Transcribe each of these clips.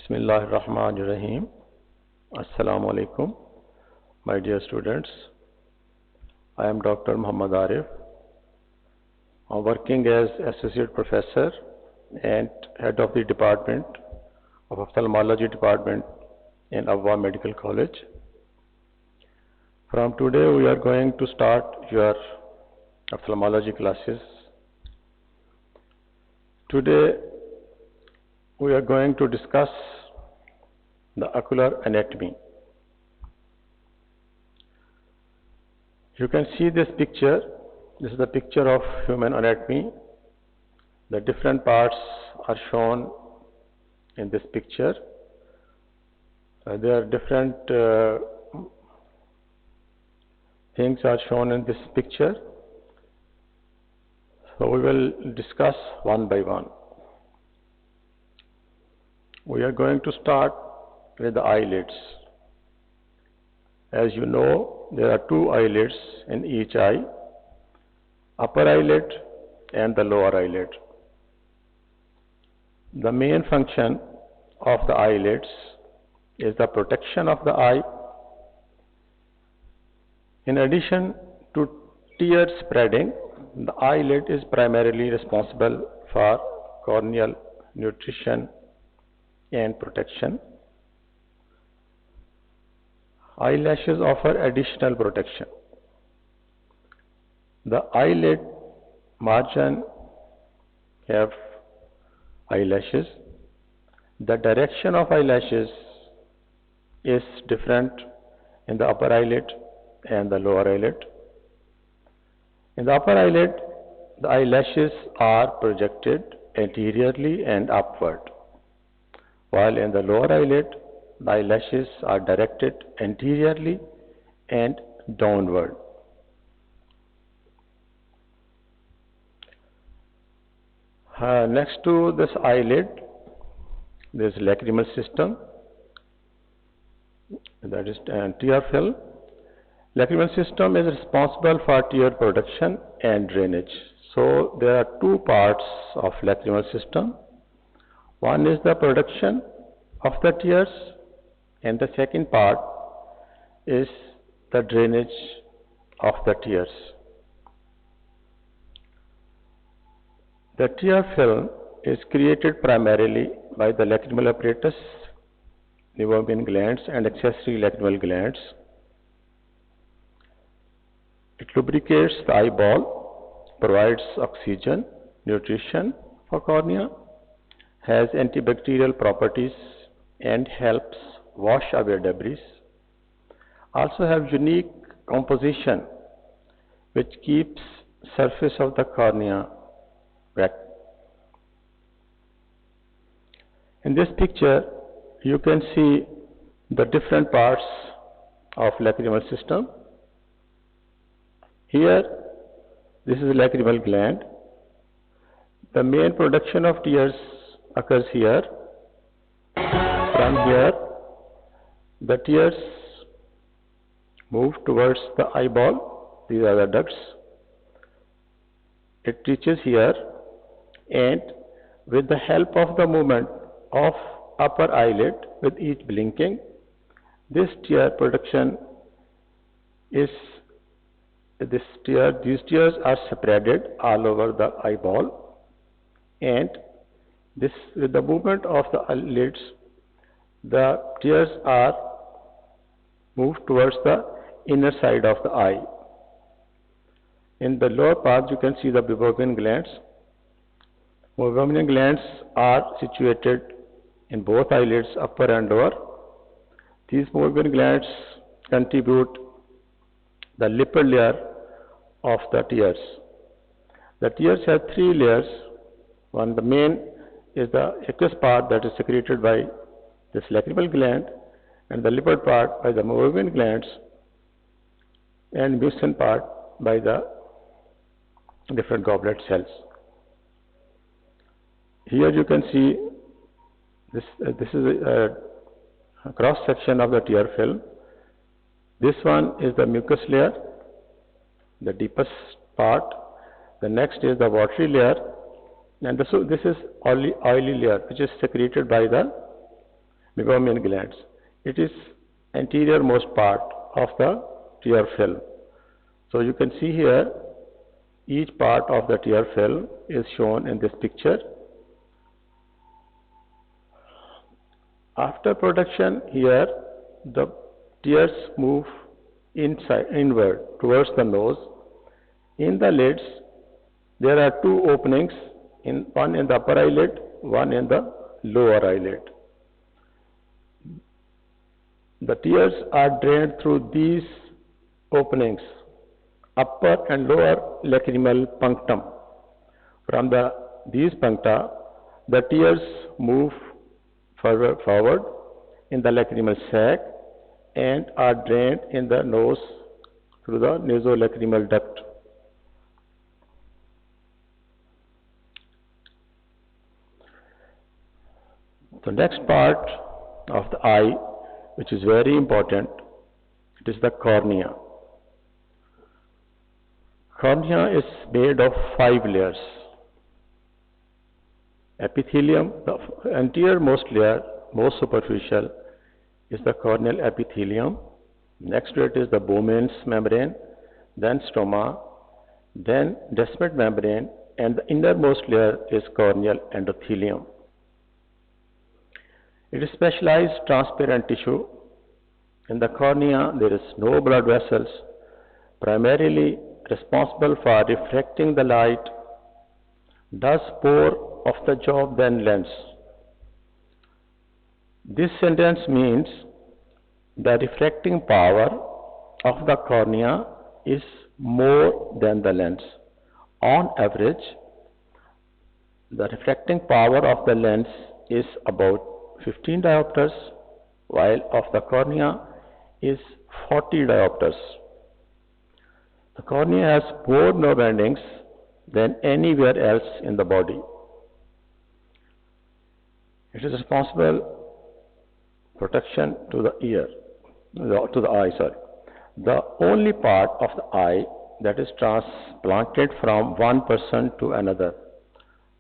Bismillahirrahmanirrahim. Assalamu alaikum, my dear students. I am Dr. Muhammad Arif. I'm working as Associate Professor and Head of the Department of Ophthalmology Department in Awwa Medical College. From today we are going to start your ophthalmology classes. Today we are going to discuss the ocular anatomy. You can see this picture. This is the picture of human anatomy. The different parts are shown in this picture. There are different things are shown in this picture. So we will discuss one by one. We are going to start with the eyelids. As you know, there are two eyelids in each eye, upper eyelid and the lower eyelid. The main function of the eyelids is the protection of the eye. In addition to tear spreading, the eyelid is primarily responsible for corneal nutrition and protection. Eyelashes offer additional protection. The eyelid margin have eyelashes. The direction of eyelashes is different in the upper eyelid and the lower eyelid. In the upper eyelid, the eyelashes are projected anteriorly and upward, while in the lower eyelid, the eyelashes are directed anteriorly and downward. Next to this eyelid, there is lacrimal system, that is tear film. Lacrimal system is responsible for tear production and drainage. So there are two parts of lacrimal system. One is the production of the tears, and the second part is the drainage of the tears. The tear film is created primarily by the lacrimal apparatus, Meibomian glands and accessory lacrimal glands. It lubricates the eyeball, provides oxygen, nutrition for cornea, has antibacterial properties and helps wash away debris. Also have unique composition which keeps surface of the cornea wet. In this picture you can see the different parts of lacrimal system. Here this is lacrimal gland. The main production of tears occurs here. From here the tears move towards the eyeball. These are the ducts. It reaches here, and with the help of the movement of upper eyelid with each blinking, this tear production is these tears are spreaded all over the eyeball, and this with the movement of the eyelids, the tears are moved towards the inner side of the eye. In the lower part you can see the Meibomian glands. Meibomian glands are situated in both eyelids, upper and lower. These Meibomian glands contribute the lipid layer of the tears. The tears have three layers. One, the main is the aqueous part that is secreted by this lacrimal gland, and the lipid part by the Meibomian glands, and mucin part by the different goblet cells. Here you can see this is a cross section of the tear film. This one is the mucus layer, the deepest part. The next is the watery layer, and this is oily layer which is secreted by the meibomian glands. It is anterior-most part of the tear film. So you can see here each part of the tear film is shown in this picture. After production, here the tears move inward towards the nose. In the lids, there are two openings, one in the upper eyelid, one in the lower eyelid. The tears are drained through these openings, upper and lower lacrimal punctum. From these puncta, the tears move forward in the lacrimal sac and are drained in the nose through the nasolacrimal duct. The next part of the eye, which is very important, it is the cornea. Cornea is made of 5 layers. Epithelium, the anterior-most layer, most superficial, is the corneal epithelium. Next to it is the Bowman's membrane, then stroma, then Descemet membrane, and the innermost layer is corneal endothelium. It is specialized transparent tissue. In the cornea, there is no blood vessels, primarily responsible for refracting the light, does more of the job than lens. This sentence means the refracting power of the cornea is more than the lens. On average, the refracting power of the lens is about 15 diopters, while of the cornea is 40 diopters. The cornea has more nerve endings than anywhere else in the body. It is responsible protection to the eye. The only part of the eye that is transplanted from one person to another.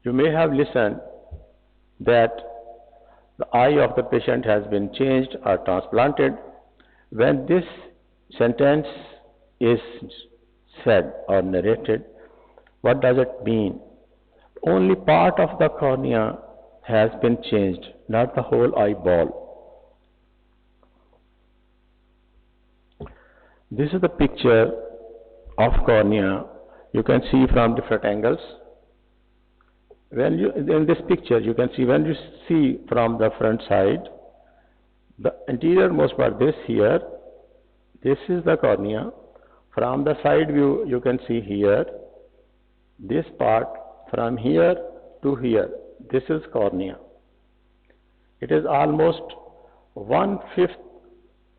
You may have listened that the eye of the patient has been changed or transplanted. When this sentence is said or narrated, what does it mean? Only part of the cornea has been changed, not the whole eyeball. This is the picture of cornea. You can see from different angles. In this picture, you can see when you see from the front side, the anterior-most part, this here, this is the cornea. From the side view, you can see here, this part from here to here, this is cornea. It is almost 1/5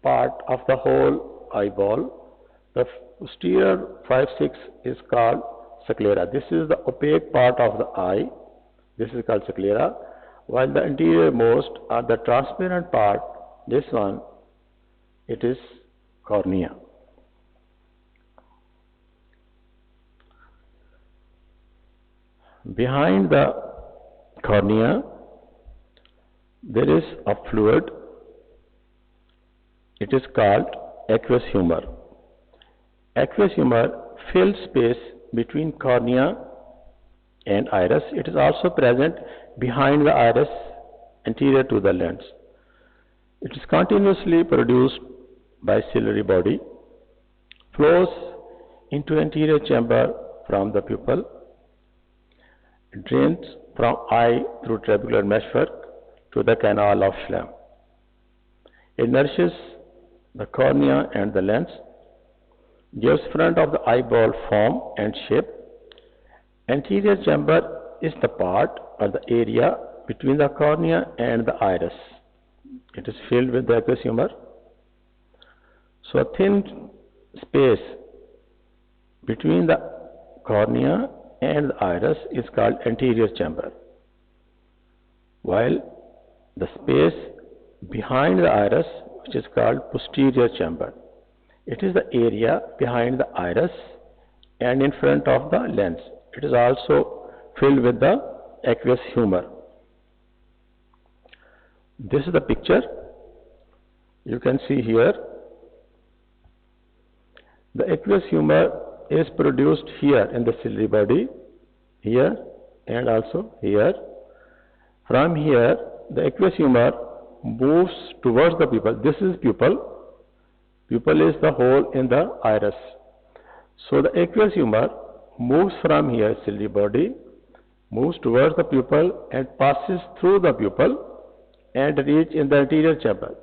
part of the whole eyeball. The posterior 5/6 is called sclera. This is the opaque part of the eye. This is called sclera. While the anterior most or the transparent part, this one, it is cornea. Behind the cornea, there is a fluid. It is called aqueous humor. Aqueous humor fills space between cornea and iris. It is also present behind the iris, anterior to the lens. It is continuously produced by ciliary body, flows into anterior chamber from the pupil, drains from eye through trabecular meshwork to the canal of Schlemm. It nourishes the cornea and the lens, gives front of the eyeball form and shape. Anterior chamber is the part or the area between the cornea and the iris. It is filled with the aqueous humor. So a thin space between the cornea and the iris is called anterior chamber, while the space behind the iris, which is called posterior chamber. It is the area behind the iris and in front of the lens. It is also filled with the aqueous humor. This is the picture. You can see here the aqueous humor is produced here in the ciliary body, here and also here. From here, the aqueous humor moves towards the pupil. This is pupil. Pupil is the hole in the iris. So the aqueous humor moves from here, ciliary body, moves towards the pupil and passes through the pupil and reach in the anterior chamber.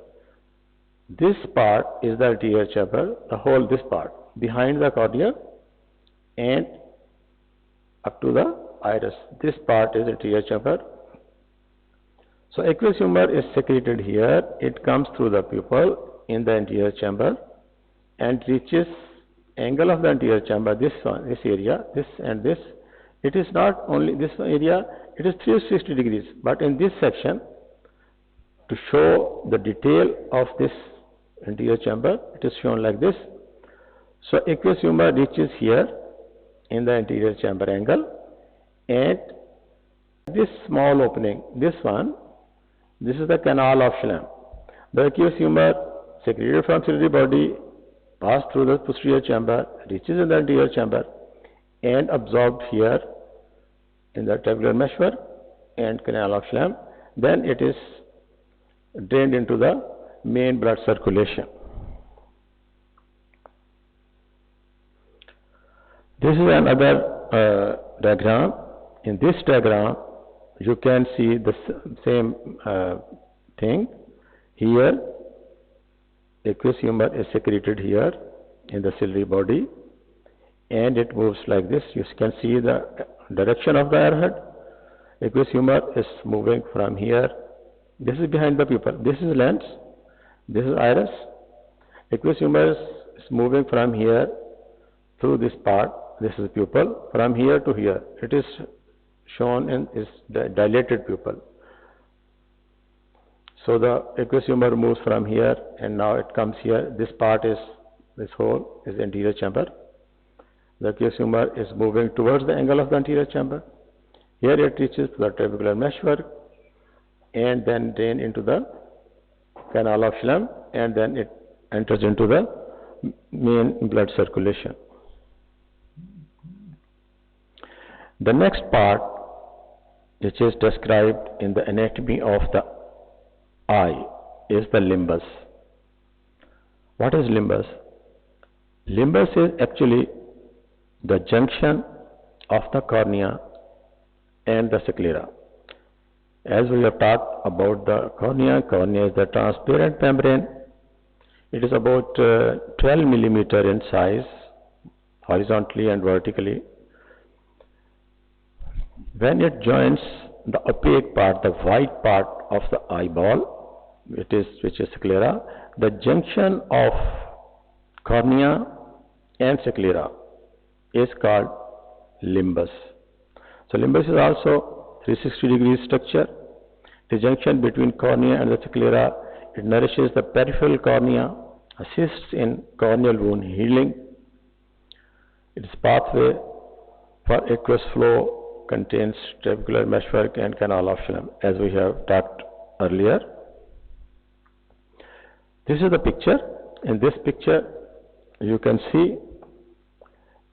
This part is the anterior chamber, the whole this part, behind the cornea and up to the iris. This part is anterior chamber. So aqueous humor is secreted here. It comes through the pupil in the anterior chamber and reaches angle of the anterior chamber, this one, this area, this and this. It is not only this area, it is 360 degrees. But in this section, to show the detail of this anterior chamber, it is shown like this. So aqueous humor reaches here in the anterior chamber angle, and this small opening, this one, this is the canal of Schlemm. The aqueous humor secreted from ciliary body, pass through the posterior chamber, reaches in the anterior chamber and absorbed here in the tubular meshwork and canal of Schlemm. Then it is drained into the main blood circulation. This is another diagram. In this diagram, you can see the same thing. Here, aqueous humor is secreted here in the ciliary body and it moves like this. You can see the direction of the arrowhead. Aqueous humor is moving from here. This is behind the pupil. This is lens. This is iris. Aqueous humor is moving from here through this part. This is pupil. From here to here. It is shown in is the dilated pupil. So the aqueous humor moves from here and now it comes here. This part is, this hole is the anterior chamber. The aqueous humor is moving towards the angle of the anterior chamber. Here it reaches to the trabecular meshwork and then drain into the canal of Schlemm and then it enters into the main blood circulation. The next part, which is described in the anatomy of the eye, is the limbus. What is limbus? Limbus is actually the junction of the cornea and the sclera. As we have talked about the cornea, cornea is the transparent membrane. It is about 12 millimeter in size, horizontally and vertically. When it joins the opaque part, the white part of the eyeball, which is sclera, the junction of cornea and sclera is called limbus. So limbus is also 360 degrees structure. The junction between cornea and the sclera, it nourishes the peripheral cornea, assists in corneal wound healing. Its pathway for aqueous flow contains trabecular meshwork and canal of Schlemm, as we have talked earlier. This is the picture. In this picture, you can see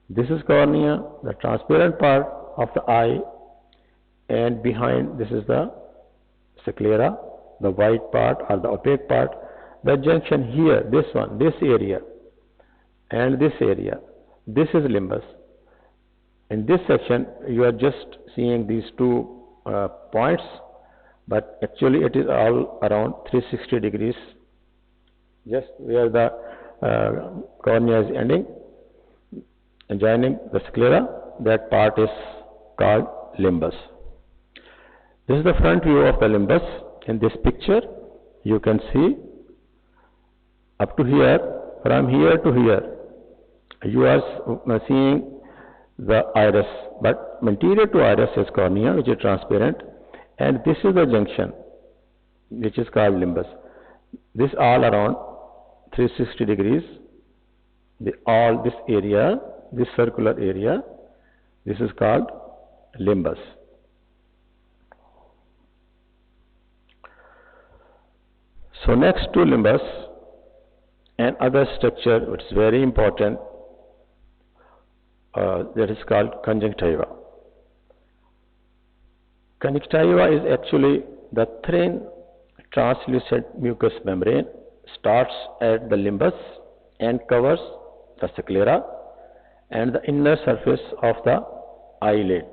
this is cornea, the transparent part of the eye, and behind this is the sclera, the white part or the opaque part. The junction here, this one, this area, and this area, this is limbus. In this section, you are just seeing these two points, but actually it is all around 360 degrees, just where the cornea is ending and joining the sclera. That part is called limbus. This is the front view of the limbus. In this picture, you can see up to here, from here to here, you are seeing the iris, but anterior to iris is cornea, which is transparent, and this is the junction, which is called limbus. This all around 360 degrees, all this area, this circular area, this is called limbus. So next to limbus and other structure, which is very important, that is called conjunctiva. Conjunctiva is actually the thin translucent mucous membrane, starts at the limbus and covers the sclera and the inner surface of the eyelid.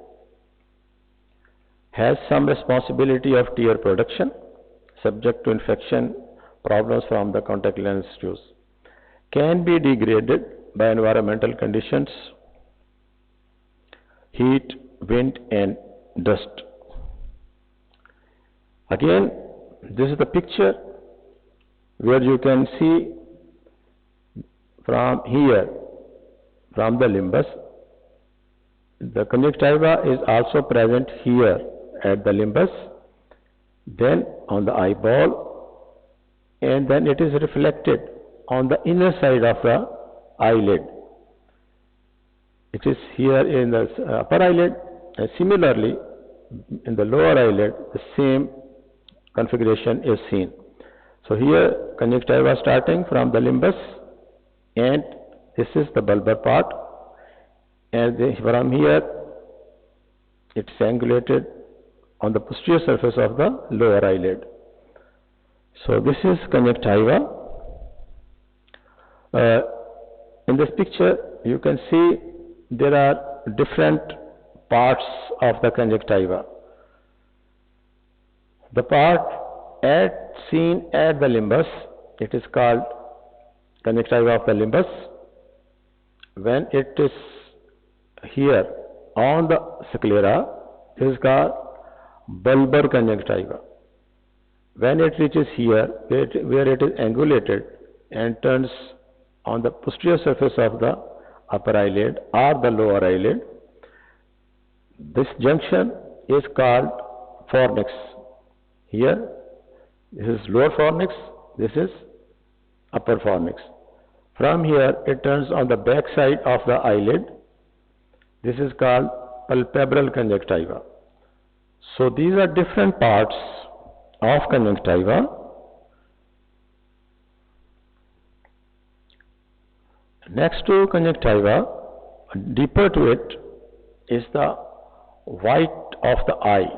Has some responsibility of tear production, subject to infection, problems from the contact lens use. Can be degraded by environmental conditions, heat, wind and dust. Again, this is the picture where you can see from here, from the limbus, the conjunctiva is also present here at the limbus, then on the eyeball, and then it is reflected on the inner side of the eyelid. It is here in the upper eyelid, and similarly in the lower eyelid the same configuration is seen. So here conjunctiva starting from the limbus, and this is the bulbar part, and from here it's angulated on the posterior surface of the lower eyelid. So this is conjunctiva. In this picture you can see there are different parts of the conjunctiva. The part seen at the limbus, it is called conjunctiva of the limbus. When it is here on the sclera, this is called bulbar conjunctiva. When it reaches here, where it is angulated and turns on the posterior surface of the upper eyelid or the lower eyelid, this junction is called fornix. Here, this is lower fornix, this is upper fornix. From here, it turns on the back side of the eyelid. This is called palpebral conjunctiva. So these are different parts of conjunctiva. Next to conjunctiva, deeper to it, is the white of the eye.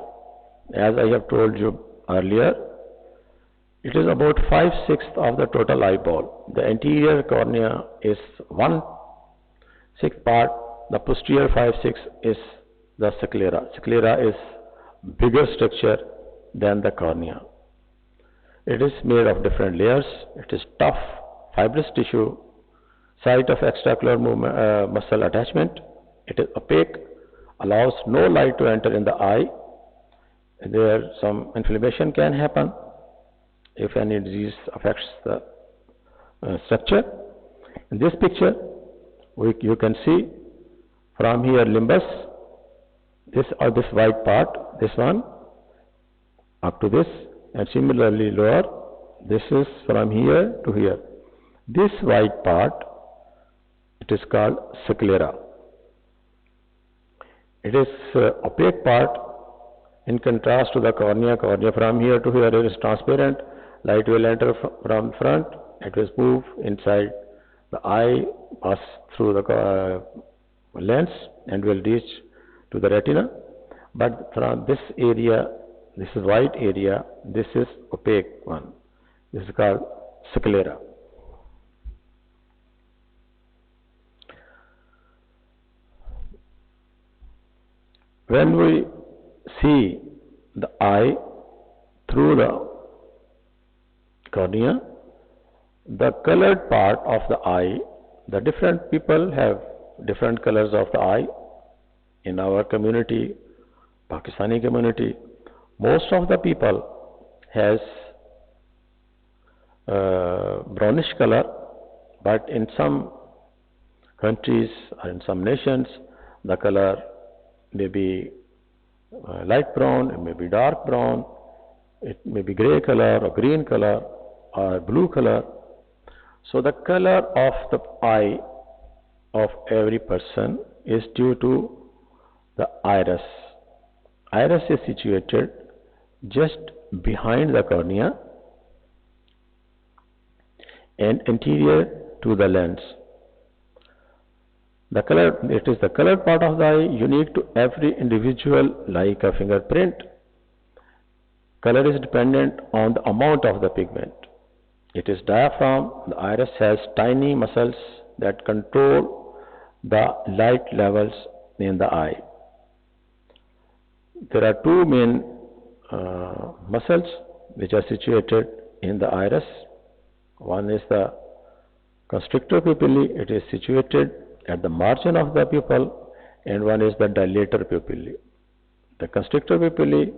As I have told you earlier, it is about 5/6 of the total eyeball. The anterior cornea is 1/6 part, the posterior 5/6 is the sclera. Sclera is bigger structure than the cornea. It is made of different layers. It is tough, fibrous tissue, site of extraocular muscle attachment. It is opaque, allows no light to enter in the eye. There some inflammation can happen if any disease affects the structure. In this picture, you can see from here limbus, this white part, this one up to this, and similarly lower, this is from here to here. This white part, it is called sclera. It is opaque part in contrast to the cornea. Cornea from here to here is transparent. Light will enter from front, it will move inside the eye, pass through the lens and will reach to the retina. But from this area, this is white area, this is opaque one. This is called sclera. When we see the eye through the cornea, the colored part of the eye, the different people have different colors of the eye. In our community, Pakistani community, most of the people has brownish color, but in some countries or in some nations, the color may be light brown, it may be dark brown, it may be gray color or green color or blue color. So the color of the eye of every person is due to the iris. Iris is situated just behind the cornea, and anterior to the lens. It is the colored part of the eye unique to every individual like a fingerprint. Color is dependent on the amount of the pigment. It is diaphragm. The iris has tiny muscles that control the light levels in the eye. There are two main muscles which are situated in the iris. One is the constrictor pupillae. It is situated at the margin of the pupil, and one is the dilator pupillae. The constrictor pupillae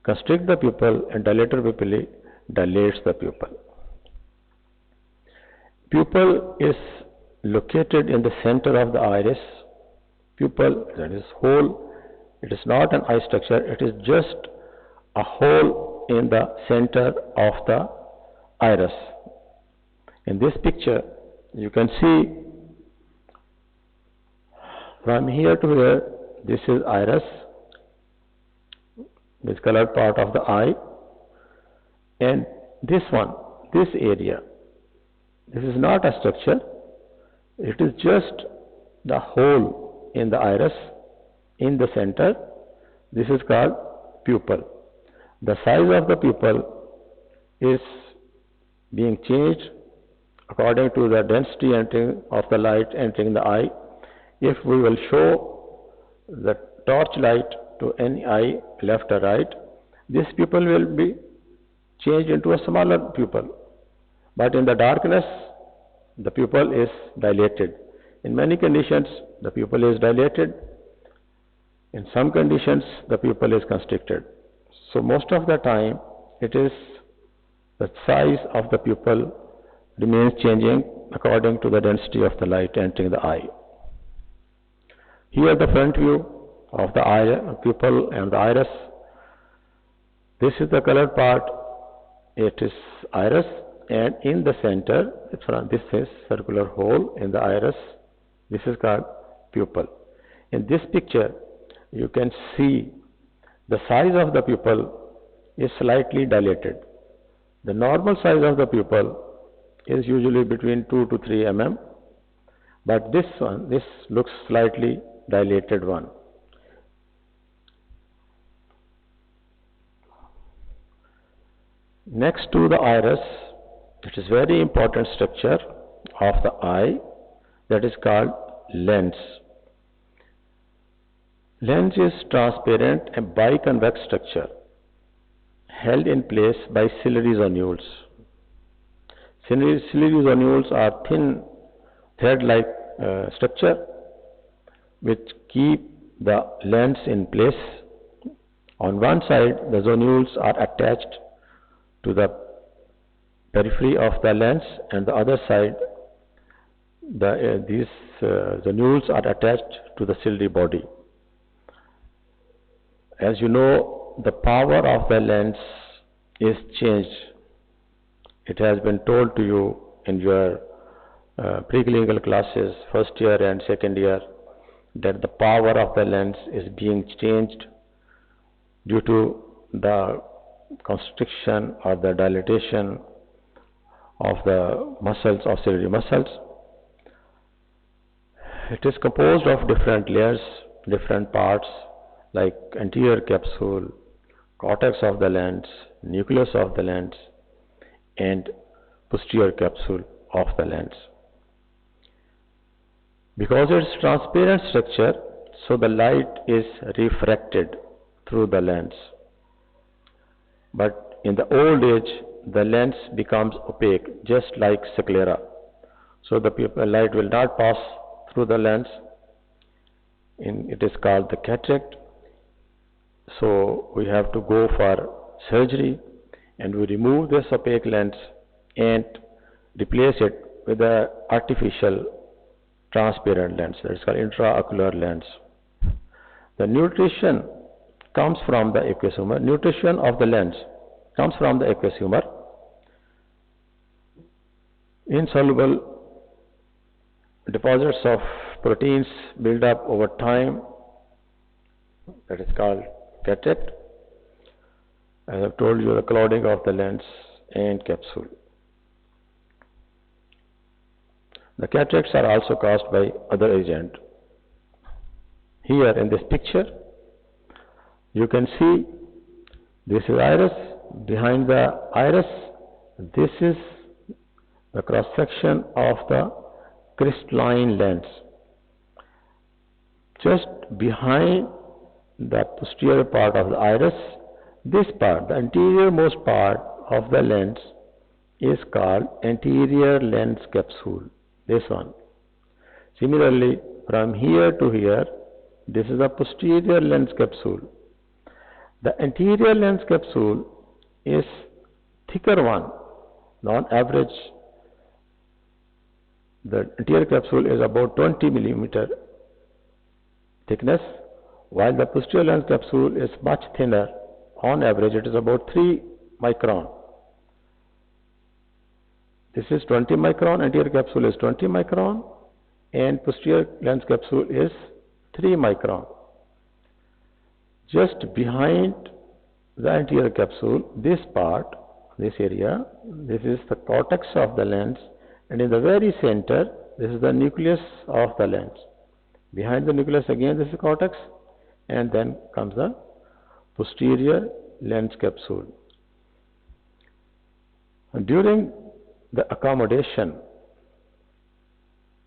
constrict the pupil, and dilator pupillae dilates the pupil. Pupil is located in the center of the iris. Pupil, that is hole, it is not an eye structure, it is just a hole in the center of the iris. In this picture, you can see from here to here, this is iris, this colored part of the eye, and this one, this area, this is not a structure, it is just the hole in the iris in the center. This is called pupil. The size of the pupil is being changed according to the density of the light entering the eye. If we will show the torch light to any eye, left or right, this pupil will be changed into a smaller pupil. But in the darkness, the pupil is dilated. In many conditions, the pupil is dilated. In some conditions, the pupil is constricted. So most of the time, it is the size of the pupil remains changing according to the density of the light entering the eye. Here the front view of the eye, pupil and the iris. This is the colored part. It is iris, and in the center, this is circular hole in the iris. This is called pupil. In this picture, you can see the size of the pupil is slightly dilated. The normal size of the pupil is usually between 2 to 3 mm, but this looks slightly dilated one. Next to the iris, it is very important structure of the eye that is called lens. Lens is transparent and biconvex structure held in place by ciliary zonules. Ciliary zonules are thin thread-like structure which keep the lens in place. On one side, the zonules are attached to the periphery of the lens, and the other side, these zonules are attached to the ciliary body. As you know, the power of the lens is changed. It has been told to you in your preclinical classes, first year and second year, that the power of the lens is being changed due to the constriction or the dilatation of the muscles, of ciliary muscles. It is composed of different layers, different parts like anterior capsule, cortex of the lens, nucleus of the lens, and posterior capsule of the lens. Because it is transparent structure, so the light is refracted through the lens. But in the old age, the lens becomes opaque, just like sclera. So the light will not pass through the lens. It is called the cataract. So we have to go for surgery, and we remove this opaque lens and replace it with an artificial transparent lens. That is called intraocular lens. The nutrition comes from the aqueous humor. Nutrition of the lens comes from the aqueous humor. Insoluble deposits of proteins build up over time. That is called cataract. I have told you the clouding of the lens and capsule. The cataracts are also caused by other agent. Here in this picture, you can see this is iris. Behind the iris, this is the cross section of the crystalline lens. Just behind the posterior part of the iris, this part, the anterior-most part of the lens, is called anterior lens capsule. This one. Similarly, from here to here, this is the posterior lens capsule. The anterior lens capsule is thicker one. On average, the anterior capsule is about 20 millimeter thickness, while the posterior lens capsule is much thinner. On average, it is about 3 micron. This is 20 micron, anterior capsule is 20 micron, and posterior lens capsule is 3 micron. Just behind the anterior capsule, this part, this area, this is the cortex of the lens, and in the very center, this is the nucleus of the lens. Behind the nucleus again, this is cortex, and then comes the posterior lens capsule. And during the accommodation,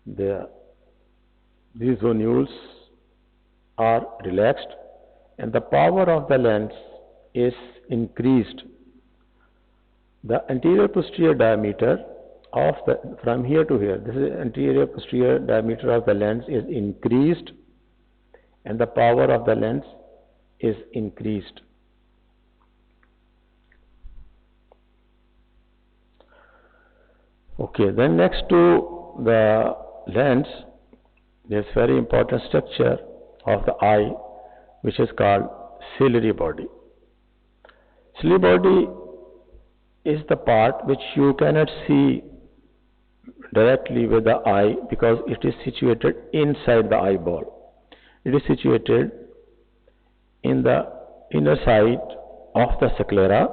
these zonules are relaxed and the power of the lens is increased. The anterior posterior diameter of from here to here, this is anterior posterior diameter of the lens is increased and the power of the lens is increased. Okay, then next to the lens, there is very important structure of the eye, which is called ciliary body. Ciliary body is the part which you cannot see directly with the eye because it is situated inside the eyeball. It is situated in the inner side of the sclera.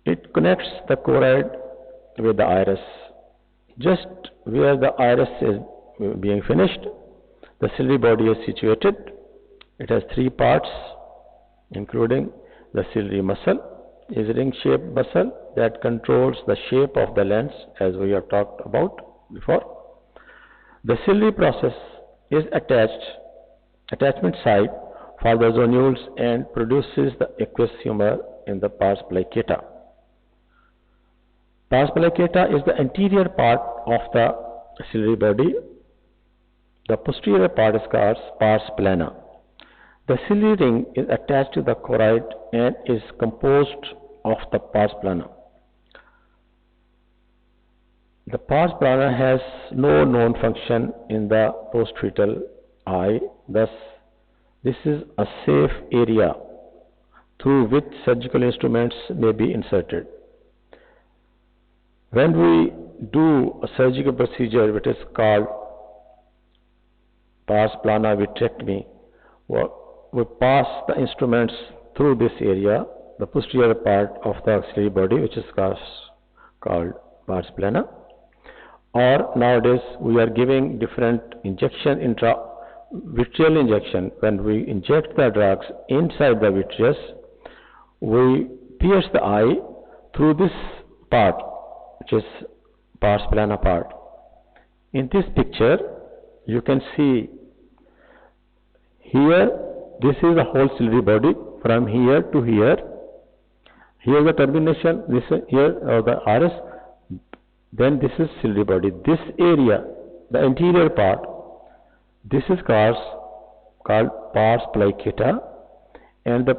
It connects the choroid with the iris. Just where the iris is being finished, the ciliary body is situated. It has 3 parts, including the ciliary muscle, is ring-shaped muscle that controls the shape of the lens, as we have talked about before. The ciliary process is attachment site for the zonules and produces the aqueous humor in the pars pliccata. Pars pliccata is the anterior part of the ciliary body. The posterior part is called pars plana. The ciliary ring is attached to the choroid and is composed of the pars plana. The pars plana has no known function in the postfetal eye. Thus, this is a safe area through which surgical instruments may be inserted. When we do a surgical procedure which is called pars plana vitrectomy, we pass the instruments through this area, the posterior part of the ciliary body, which is called pars plana. Or nowadays we are giving different injection, intravitreal injection. When we inject the drugs inside the vitreous, we pierce the eye through this part, which is pars plana part. In this picture, you can see here, this is the whole ciliary body from here to here. Here the termination, this here the iris, then this is ciliary body. This area, the anterior part, this is called pars pliccata, and the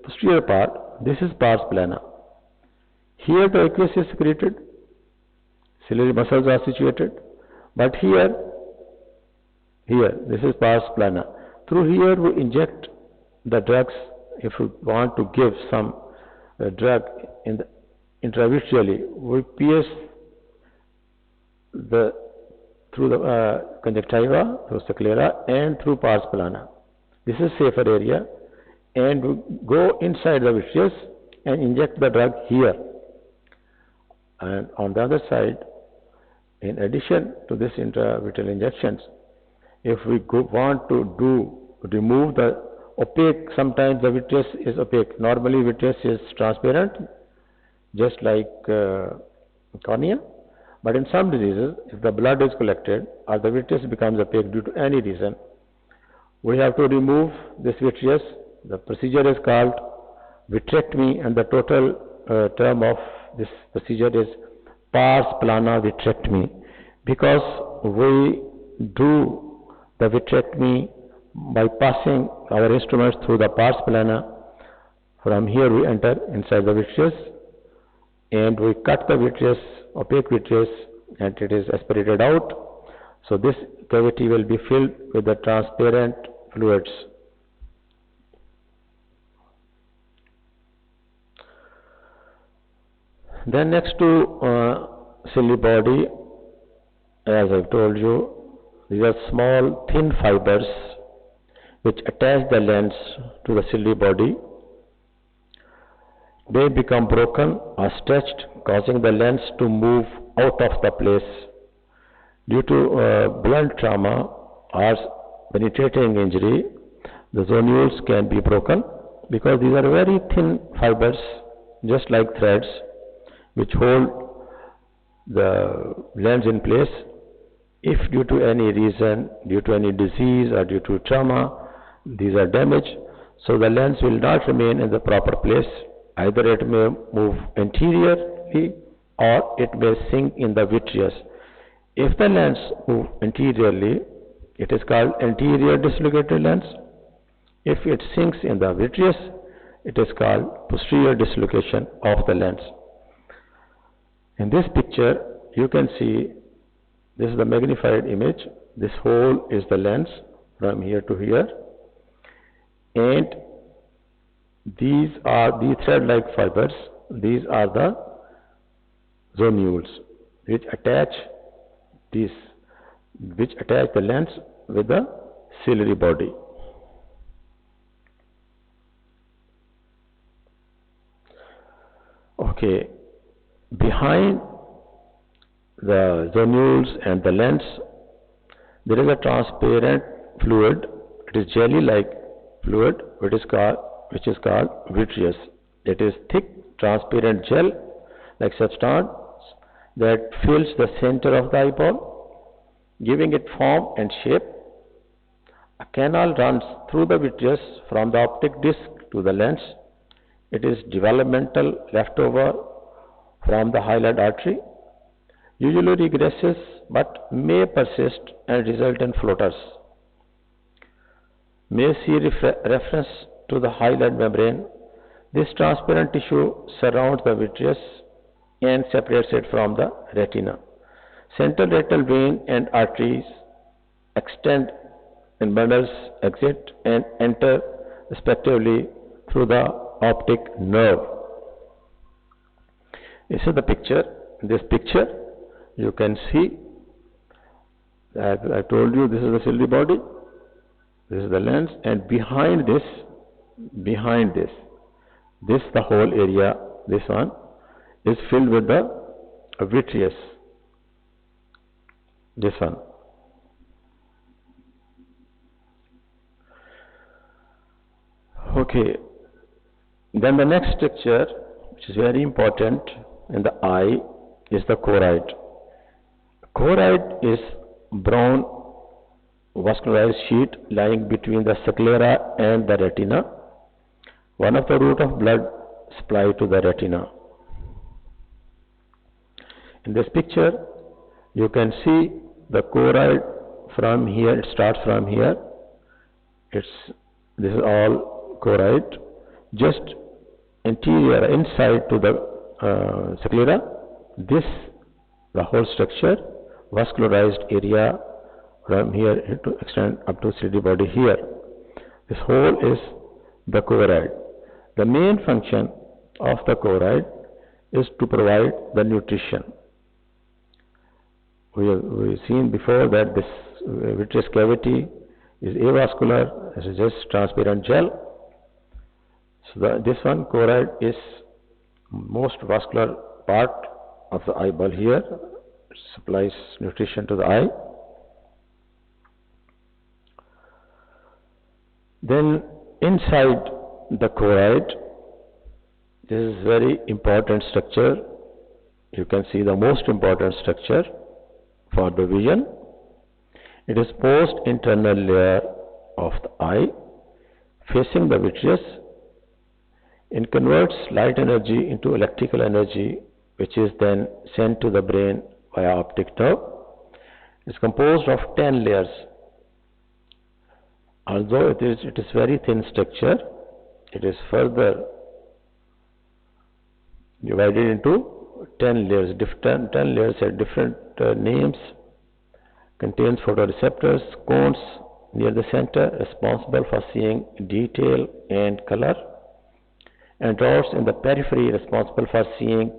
posterior part, this is pars plana. Here the aqueous is secreted, ciliary muscles are situated, but here, this is pars plana. Through here we inject the drugs. If we want to give some drug intravitreally, we pierce through the conjunctiva, through sclera, and through pars plana. This is safer area, and we go inside the vitreous and inject the drug here. And on the other side, In addition to this intravitreal injections, if we want to remove the opaque, sometimes the vitreous is opaque. Normally vitreous is transparent, just like cornea. But in some diseases, if the blood is collected or the vitreous becomes opaque due to any reason, we have to remove this vitreous. The procedure is called vitrectomy, and the total term of this procedure is pars plana vitrectomy, because we do the vitrectomy by passing our instruments through the pars plana. From here we enter inside the vitreous and we cut the vitreous, opaque vitreous, and it is aspirated out. So this cavity will be filled with the transparent fluids. Then next to ciliary body, as I told you, these are small thin fibers which attach the lens to the ciliary body. They become broken or stretched, causing the lens to move out of the place. Due to blunt trauma or penetrating injury, the zonules can be broken, because these are very thin fibers, just like threads, which hold the lens in place. If due to any reason, due to any disease or due to trauma, these are damaged, so the lens will not remain in the proper place. Either it may move anteriorly or it may sink in the vitreous. If the lens moves anteriorly, it is called anterior dislocated lens. If it sinks in the vitreous, it is called posterior dislocation of the lens. In this picture, you can see, this is the magnified image. This hole is the lens from here to here, and these are the thread-like fibers. These are the zonules which attach the lens with the ciliary body. Okay, behind the zonules and the lens, there is a transparent fluid. It is jelly-like fluid, which is called vitreous. It is thick, transparent gel-like substance that fills the center of the eyeball, giving it form and shape. A canal runs through the vitreous from the optic disc to the lens. It is developmental leftover from the hyaloid artery. Usually regresses but may persist and result in floaters. May see reference to the hyaloid membrane. This transparent tissue surrounds the vitreous and separates it from the retina. Central retinal vein and arteries extend in bundles, exit and enter respectively through the optic nerve. This is the picture. In this picture, you can see, as I told you, this is the ciliary body, this is the lens, and behind this, the whole area, this one, is filled with the vitreous. This one. Okay. Then the next structure, which is very important in the eye, is the choroid. Choroid is brown vascularized sheet lying between the sclera and the retina, one of the route of blood supply to the retina. In this picture, you can see the choroid from here. It starts from here. This is all choroid. Just anterior, inside to the sclera, the whole structure, vascularized area from here to extend up to ciliary body here. This whole is the choroid. The main function of the choroid is to provide the nutrition. We've seen before that this vitreous cavity is avascular. This is just transparent gel. So this one, choroid, is most vascular part of the eyeball here, supplies nutrition to the eye. Then inside the choroid, this is very important structure. You can see the most important structure for the vision. It is most internal layer of the eye facing the vitreous. It converts light energy into electrical energy, which is then sent to the brain via optic nerve. It is composed of 10 layers. Although it is very thin structure, it is further divided into 10 layers. 10 layers have different names. Contains photoreceptors, cones near the center, responsible for seeing detail and color, and rods in the periphery, responsible for seeing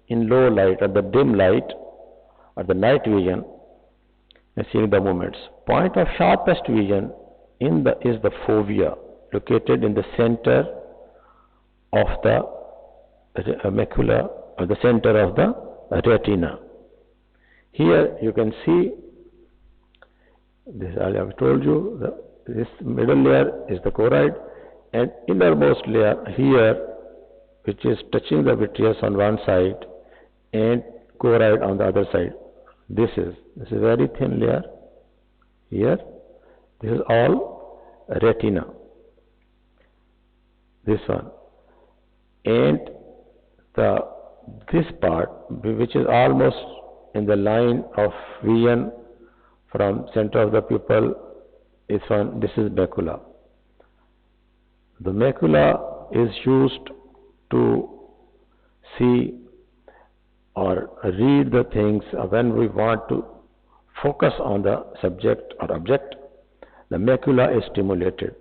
in low light or the dim light or the night vision and seeing the movements. Point of sharpest vision is the fovea, located in the center of the macula, or the center of the retina. Here you can see this. I have told you this middle layer is the choroid, and innermost layer here, which is touching the vitreous on one side and choroid on the other side. This is very thin layer here. This is all retina. This one, and this part, which is almost in the line of vision from center of the pupil, is one. This is macula. The macula is used to see or read the things when we want to focus on the subject or object. The macula is stimulated.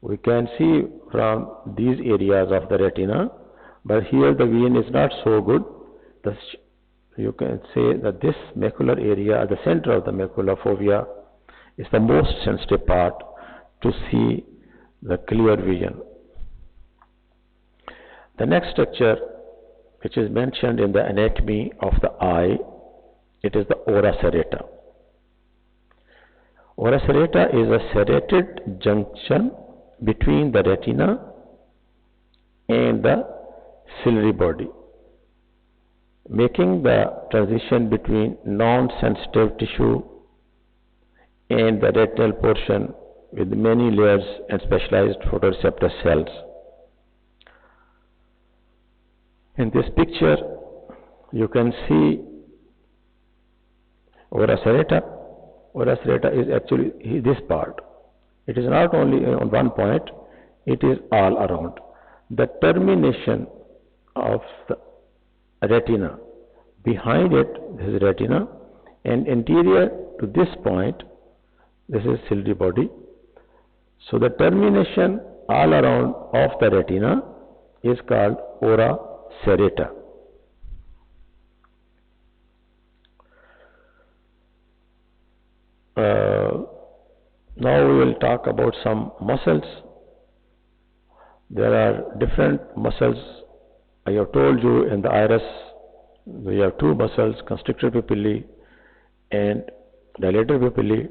We can see from these areas of the retina, but here the vision is not so good. You can say that this macular area, the center of the macula fovea, is the most sensitive part to see the clear vision. The next structure, which is mentioned in the anatomy of the eye, it is the ora serrata. Ora serrata is a serrated junction between the retina and the ciliary body, making the transition between non-sensitive tissue and the retinal portion with many layers and specialized photoreceptor cells. In this picture, you can see ora serrata. Ora serrata is actually this part. It is not only on one point, it is all around. The termination of the retina, behind it, this is retina, and anterior to this point, this is ciliary body. So the termination all around of the retina is called ora serrata. Now we will talk about some muscles. There are different muscles. I have told you in the iris we have two muscles, constrictor pupillae and dilator pupillae.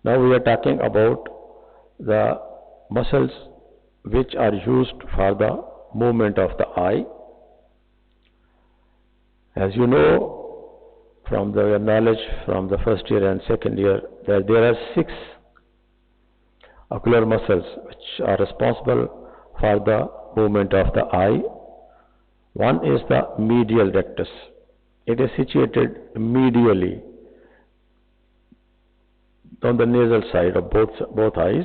Now we are talking about the muscles which are used for the movement of the eye. As you know from the knowledge from the first year and second year, that there are 6 ocular muscles which are responsible for the movement of the eye. One is the medial rectus. It is situated medially on the nasal side of both eyes.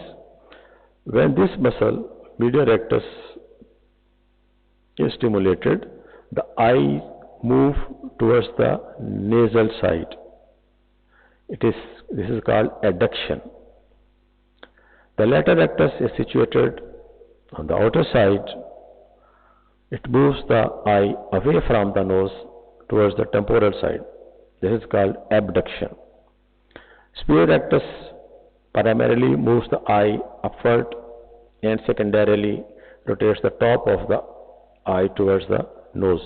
When this muscle, medial rectus, is stimulated, the eye move towards the nasal side. This is called adduction. The lateral rectus is situated on the outer side. It moves the eye away from the nose towards the temporal side. This is called abduction. Superior rectus primarily moves the eye upward and secondarily rotates the top of the eye towards the nose.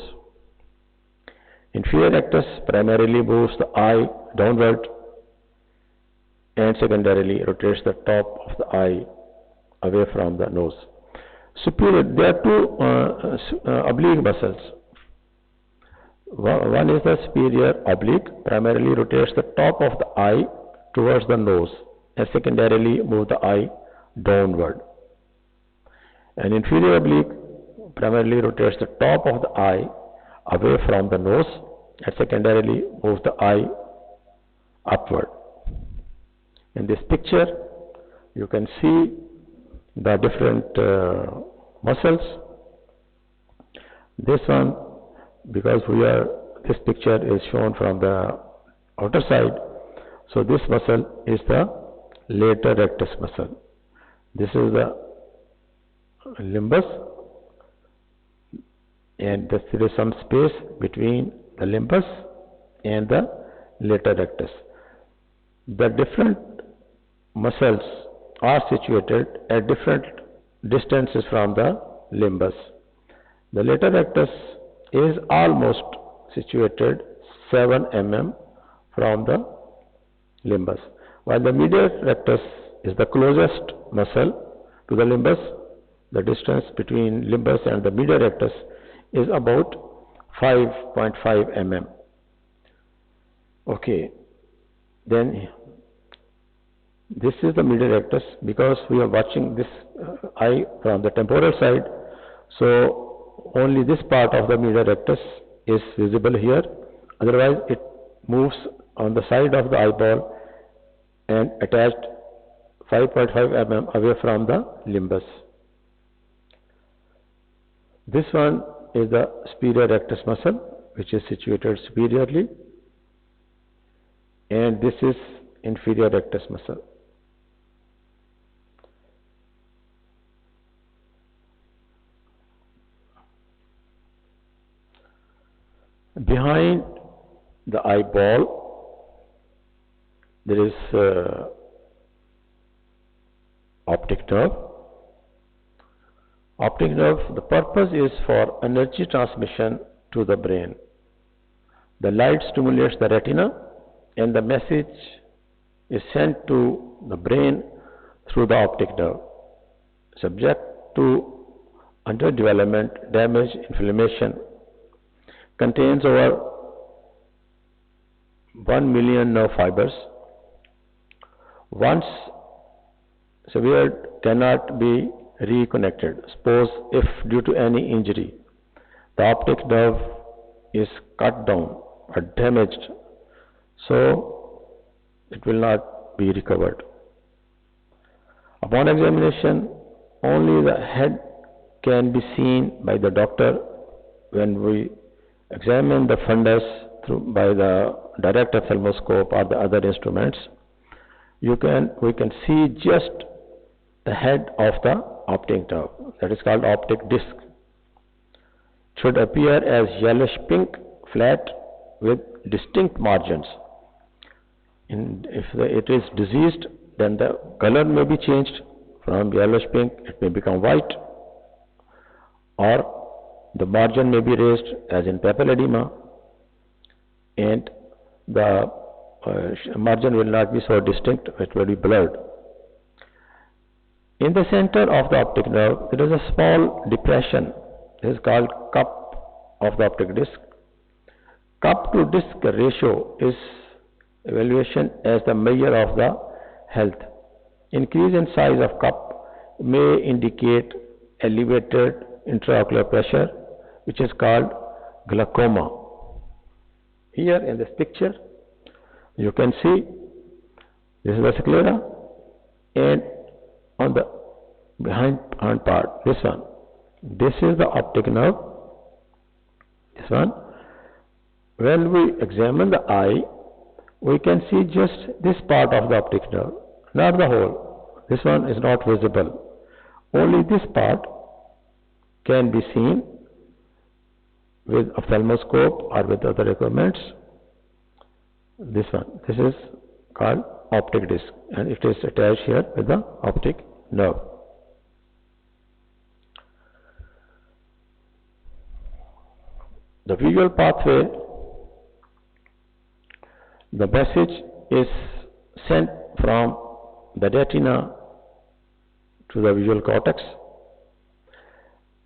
Inferior rectus primarily moves the eye downward and secondarily rotates the top of the eye away from the nose. Superior, there are two oblique muscles. One is the superior oblique, primarily rotates the top of the eye towards the nose and secondarily move the eye downward. And inferior oblique primarily rotates the top of the eye away from the nose and secondarily moves the eye upward. In this picture, you can see the different muscles. This one, because this picture is shown from the outer side, so this muscle is the later rectus muscle. This is the limbus, and there is some space between the limbus and the later rectus. The different muscles are situated at different distances from the limbus. The later rectus is almost situated 7 mm from the limbus, while the medial rectus is the closest muscle to the limbus. The distance between limbus and the medial rectus is about 5.5 mm. Okay, then this is the medial rectus. Because we are watching this eye from the temporal side, so only this part of the medial rectus is visible here. Otherwise, it moves on the side of the eyeball and attached 5.5 mm away from the limbus. This one is the superior rectus muscle, which is situated superiorly, and this is inferior rectus muscle. Behind the eyeball, there is optic nerve. Optic nerve, the purpose is for energy transmission to the brain. The light stimulates the retina and the message is sent to the brain through the optic nerve. Subject to underdevelopment, damage, inflammation, contains over 1 million nerve fibers. Once severed, cannot be reconnected. Suppose if due to any injury the optic nerve is cut down or damaged, so it will not be recovered. Upon examination, only the head can be seen by the doctor. When we examine the fundus by the direct ophthalmoscope or the other instruments, we can see just the head of the optic nerve. That is called optic disc. It should appear as yellowish pink, flat, with distinct margins. If it is diseased, then the color may be changed from yellowish pink, it may become white, or the margin may be raised, as in papilledema, and the margin will not be so distinct, it will be blurred. In the center of the optic nerve, there is a small depression. This is called cup of the optic disc. Cup to disc ratio is evaluation as the measure of the health. Increase in size of cup may indicate elevated intraocular pressure, which is called glaucoma. Here in this picture, you can see this is the sclera, and on the behind part, this is the optic nerve. This one. When we examine the eye, we can see just this part of the optic nerve, not the whole. This one is not visible. Only this part can be seen with ophthalmoscope or with other equipments. This is called optic disc, and it is attached here with the optic nerve. The visual pathway The message is sent from the retina to the visual cortex.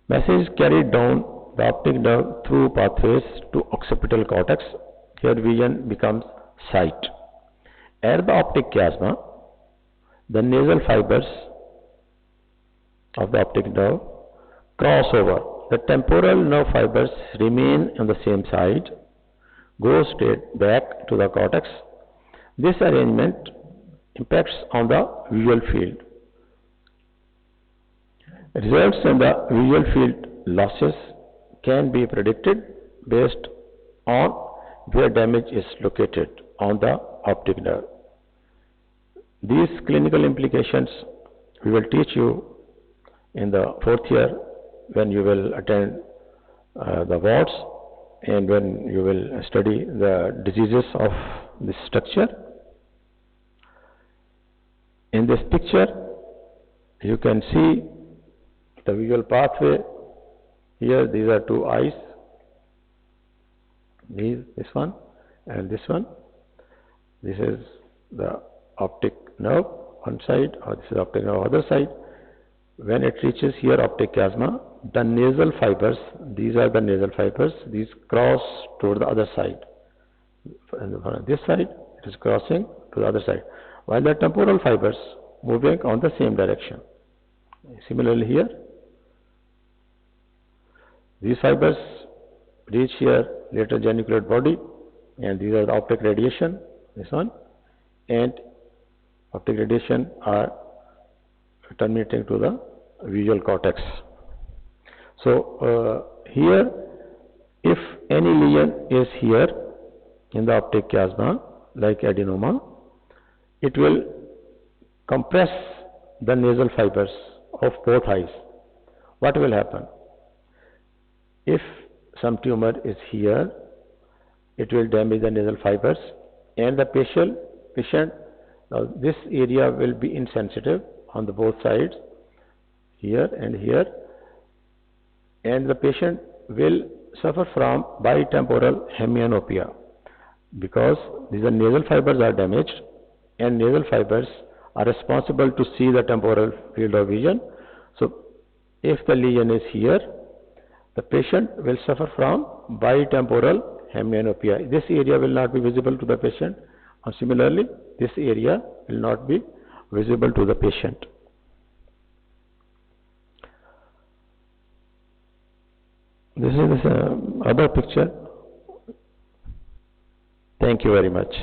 Message is carried down the optic nerve through pathways to occipital cortex. Here vision becomes sight. At the optic chiasma, the nasal fibers of the optic nerve cross over. The temporal nerve fibers remain on the same side, go straight back to the cortex. This arrangement impacts on the visual field. Results in the visual field losses can be predicted based on where damage is located on the optic nerve. These clinical implications we will teach you in the 4th year when you will attend the wards and when you will study the diseases of this structure. In this picture, you can see the visual pathway. Here, these are two eyes. This one and this one. This is the optic nerve one side, or this is optic nerve other side. When it reaches here, optic chiasma, the nasal fibers, these are the nasal fibers, these cross to the other side. And on this side, it is crossing to the other side, while the temporal fibers moving on the same direction. Similarly here, these fibers reach here, lateral geniculate body, and these are the optic radiation, this one, and optic radiation are terminating to the visual cortex. So here, if any lesion is here in the optic chiasma, like adenoma, it will compress the nasal fibers of both eyes. What will happen? If some tumor is here, it will damage the nasal fibers, and the patient, now this area will be insensitive on the both sides, here and here, and the patient will suffer from bitemporal hemianopia because these are nasal fibers are damaged, and nasal fibers are responsible to see the temporal field of vision. So if the lesion is here, the patient will suffer from bitemporal hemianopia. This area will not be visible to the patient, and similarly this area will not be visible to the patient. This is other picture. Thank you very much.